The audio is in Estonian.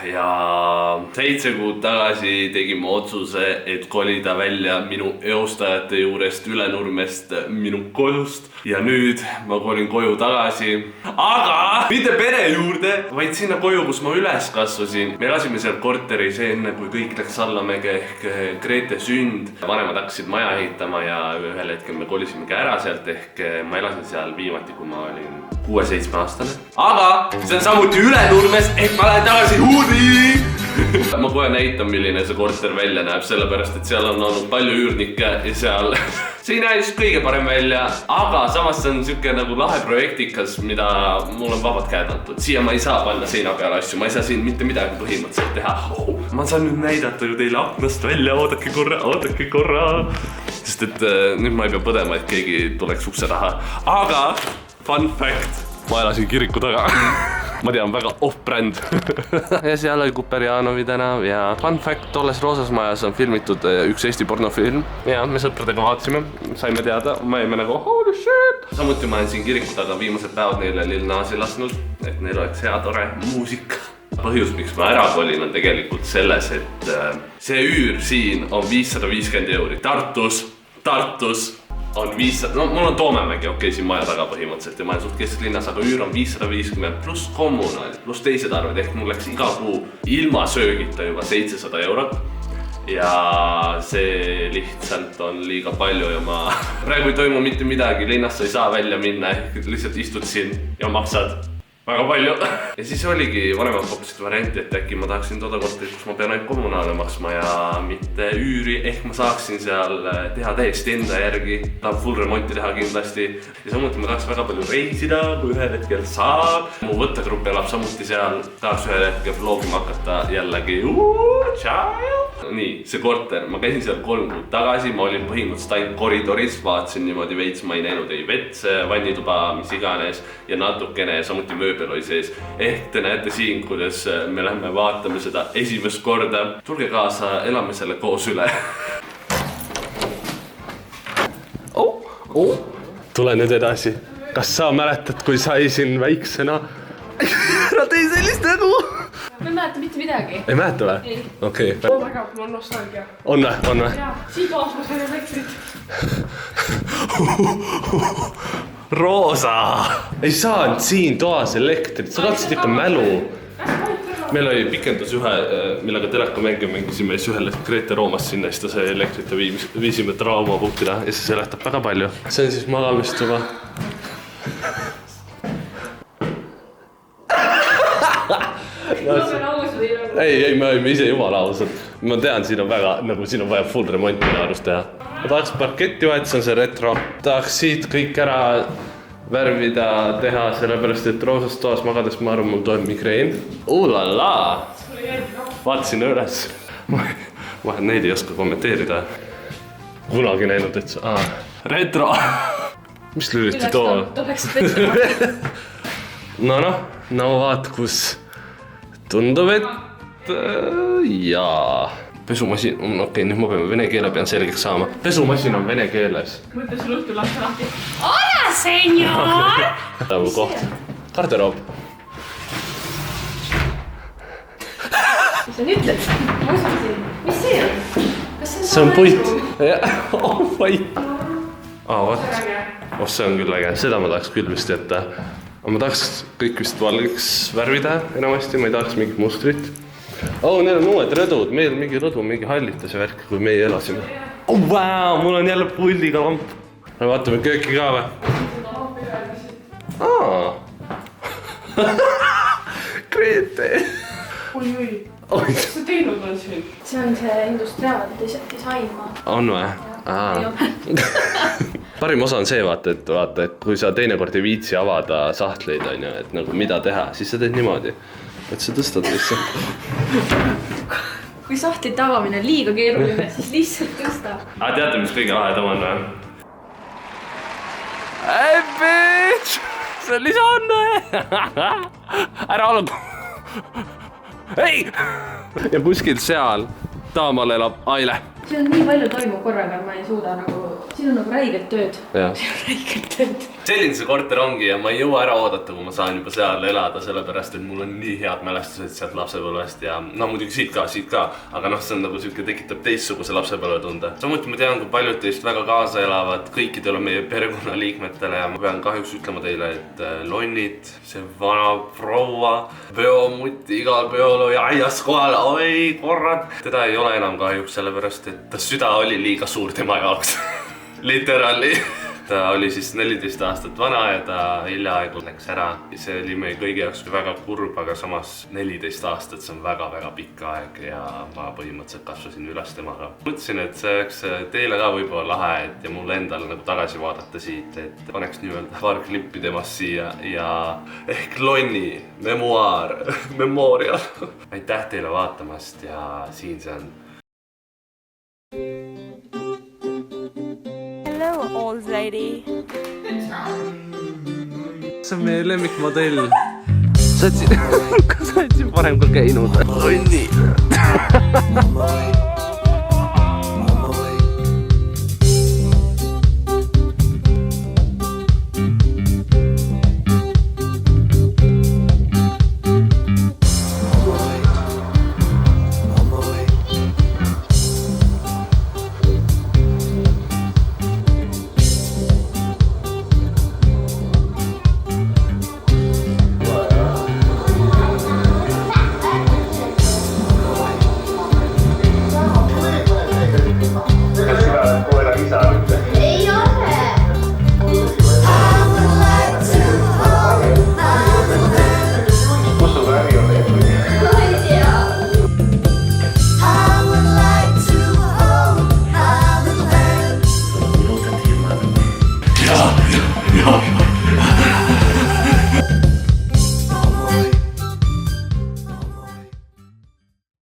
ja 7 kuud tagasi tegime otsuse, et kolida välja minu eostajate juurest Ülenurmest minu kodust. Ja nüüd ma kolin koju tagasi. Aga mitte pere juurde, vaid sinna koju, kus ma üles kasvasin. Me elasime seal korteris enne, kui kõik läks allamäge ehk Grete sünd. Vanemad hakkasid maja ehitama ja ühel hetkel me kolisimegi ära sealt ehk ma elasin seal viimati, kui ma olin 6-7 aastane. Aga see on samuti Ülenurmes ehk ma lähen tagasi huudi. Ma kohe näitan, milline see korter välja näeb, sellepärast et seal on olnud palju üürnikke ja seal see ei näe just kõige parem välja, aga samas see on siuke nagu lahe projektikas, mida mul on vabad käed antud. Siia ma ei saa panna seina peale asju, ma ei saa siin mitte midagi põhimõtteliselt teha. Ma saan nüüd näidata ju teile aknast välja, oodake korra. Sest et nüüd ma ei pea põdema, et keegi tuleks ukse taha. Aga fun fact, ma elasin kiriku taga. Ma tean, väga off-brand. Ja seal oli Kuperjanovi tänav ja fun fact, tolles Roosas majas on filmitud üks Eesti pornofilm. Ja me sõpradega vaatasime, saime teada, ma jäime nagu holy shit. Samuti ma olen siin kiriku taga viimased päevad neile Lil Nasi lasknud, et neil oleks hea tore muusika. Põhjus, miks ma ära kolin, on tegelikult selles, et see üür siin on 550 €. Tartus on 500, no mul on Toomemägi, okei, siin maja taga põhimõtteliselt ja ma olen suht kesklinnas, aga üür on 550 pluss kommunaalid, pluss teised arved, ehk mul läks iga kuu ilma söögita juba 700 €. Ja see lihtsalt on liiga palju ja ma praegu ei toimu mitte midagi, linnast sa ei saa välja minna, ehk lihtsalt istud siin ja maksad väga palju. Ja siis oligi vanemad pakkusid varianti, et äkki ma tahaksin toda korterit, kus ma pean ainult kommunaale maksma ja mitte üüri, ehk ma saaksin seal teha täiesti enda järgi. Tahab full remonti teha kindlasti. Ja samuti ma tahaks väga palju reisida, kui ühel hetkel saab. Mu võttegrupp elab samuti seal, tahaks ühel hetkel vlogima hakata jällegi. Nii, see korter, ma käisin seal 3 kuud tagasi, ma olin põhimõtteliselt ainult koridoris, vaatasin niimoodi veits, ma ei näinud ei vetse, vannituba, mis iganes ja natukene samuti mööbel oli sees. Ehk te näete siin, kuidas me lähme vaatame seda esimest korda. Tulge kaasa, elame selle koos üle. Tule nüüd edasi. Kas sa mäletad, kui saisin väiksena? Nad ei sellist nägu! Ma ei mäleta mitte midagi. Ei mäleta või? Ei. Okei. Väga, mul on nostalgia. On või? Jaa, siin toas ma sain elektrit. Roosa! Ei saanud siin toas elektrit, sa katsid ikka mälu. Meil oli pikendus ühe, millega telekamänge mängisime ja siis ühel Grete Roomas sinna, siis ta sai elektrit ja viisime traumapunktile ja see seletab väga palju. See on siis magamistuba. Ei, me olime ise jumala ausad. Ma tean, siin on väga, nagu siin on vaja full remont minu arust teha. Ma tahaks parketti vahetada, see on see retro. Tahaks siit kõik ära värvida, teha, sellepärast et roosas toas magades ma arvan, mul toimub migreen. Ulala! Vaatasin üles. Ma neid ei oska kommenteerida. Kunagi näinud, et see... Retro! Mis lüliti too? No vaat, kus tundub, et jaa. Pesumasin, okei, nüüd ma peame vene keele pean selgeks saama. Pesumasin on vene keeles. Mõtle sul õhtul lahti lahti. Hola, senyor! Tämä on koht. Garderoob. Mis sa ütled? Ma uskasin. Mis see on? See on puit. Oh, puit. Vot. See on küll äge. Seda ma tahaks küll vist jätta. Aga ma tahaks kõik vist valgeks värvida enamasti, ma ei tahaks mingit mustrit. Neil on uued rõdud, meil mingi rõdu, mingi hallitas ja värk, kui meie elasime. Wow, mul on jälle puldiga lamp. Vaatame kööki ka või? Grete! Oi. Kas sa teinud on siin? See on see industriaalne disain. On või? Parim osa on see, vaata, et kui sa teinekord ei viitsi avada sahtleid, et nagu mida teha, siis sa teed niimoodi. Et sa tõstad lihtsalt. Kui sahtlite avamine on liiga keeruline, siis lihtsalt tõsta. Teate, mis kõige lahedam on või? Hey bitch! See on Lisanne! Ära alu! Hei! Ja kuskil seal taamal elab Aile. See on nii palju toimub korraga, ma ei suuda nagu siin on nagu räiged tööd. Jah. Räiged tööd. Selline see korter ongi ja ma ei jõua ära oodata, kui ma saan juba seal elada, sellepärast et mul on nii head mälestused sealt lapsepõlvest ja no muidugi siit ka, aga noh, see on nagu siuke tekitab teistsuguse lapsepõlvetunde. Samuti ma tean, kui paljud teist väga kaasa elavad kõikidele meie perekonnaliikmetele ja ma pean kahjuks ütlema teile, et Lonnit, see vana proua, peomutti igal peol ja aias kohal, oi korrad. Teda ei ole enam kahjuks, sellepärast et ta süda oli liiga suur tema jaoks. Literaali. Ta oli siis 14 aastat vana ja ta hiljaaegu läks ära. See oli meie kõigi jaoks väga kurb, aga samas 14 aastat, see on väga-väga pikk aeg ja ma põhimõtteliselt kasvasin üles temaga. Mõtlesin, et see oleks teile ka võib-olla lahe, et ja mulle endale nagu tagasi vaadata siit, et paneks nii-öelda paar klippi temast siia ja ehk Lonni memuaar, memorial. Aitäh teile vaatamast ja siin see on. Hello, old lady. See on meie lemmikmodell. Sa oled siin parem kui käinud. Onni.